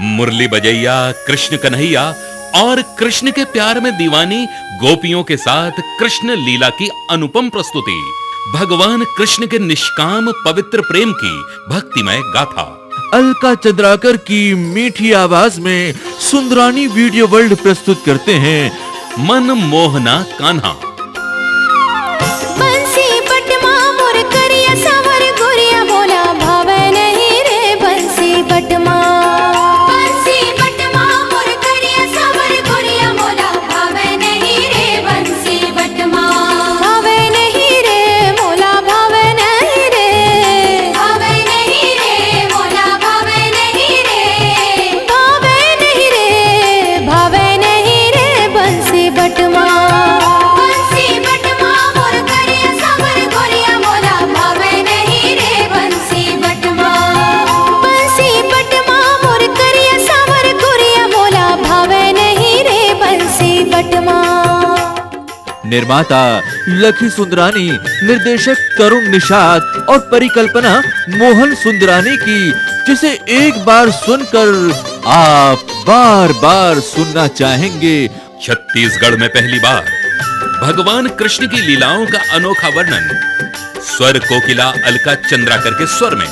मुरली बजैया कृष्ण कन्हैया और कृष्ण के प्यार में दीवानी गोपियों के साथ कृष्ण लीला की अनुपम प्रस्तुति, भगवान कृष्ण के निष्काम पवित्र प्रेम की भक्तिमय गाथा। अलका चंद्राकर की मीठी आवाज में सुंदरानी वीडियो वर्ल्ड प्रस्तुत करते हैं मन मोहना कान्हा। बंसी पटमा मोर करिया सावर गोरिया बोला भावे नहीं रे बंसी पटमा। बंसी पटमा मोर करिया सावर गोरिया बोला भावे नहीं रे बंसी पटमा। भावे नहीं रे मोला भावे नहीं रे। भावे नहीं रे मोला भावे नहीं रे। भावे नहीं रे भावे नहीं रे बंसी पटमा। निर्माता लखी सुंदरानी, निर्देशक तरुण निषाद और परिकल्पना मोहन सुंदरानी की, जिसे एक बार सुनकर आप बार बार सुनना चाहेंगे। छत्तीसगढ़ में पहली बार भगवान कृष्ण की लीलाओं का अनोखा वर्णन स्वर कोकिला अलका चंद्राकर के स्वर में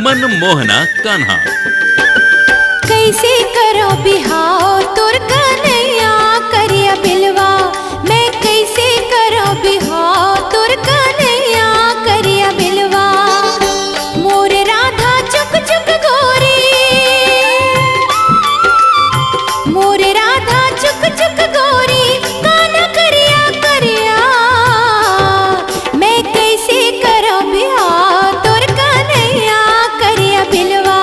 मन मोहना कान्हा। कैसे करो बिहाव तुर कन्हैया करिया बिलवा। मैं कैसे करो बिहाव तुर कन्हैया करिया बिलवा। मोर राधा चुक चुक गोरी। मोर राधा चुक चुक गोरी कान्हा करिया करिया। मैं कैसे करो बिहाव तुर कन्हैया करिया बिलवा।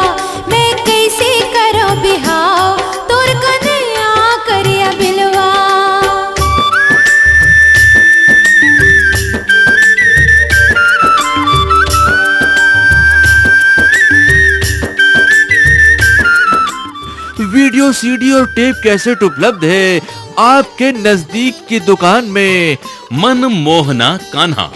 मैं कैसे करो बिहाव तुर कन्हैया करिया बिलवा। वीडियो सीडी और टेप कैसेट उपलब्ध है आपके नजदीक की दुकान में। मन मोहना कान्हा।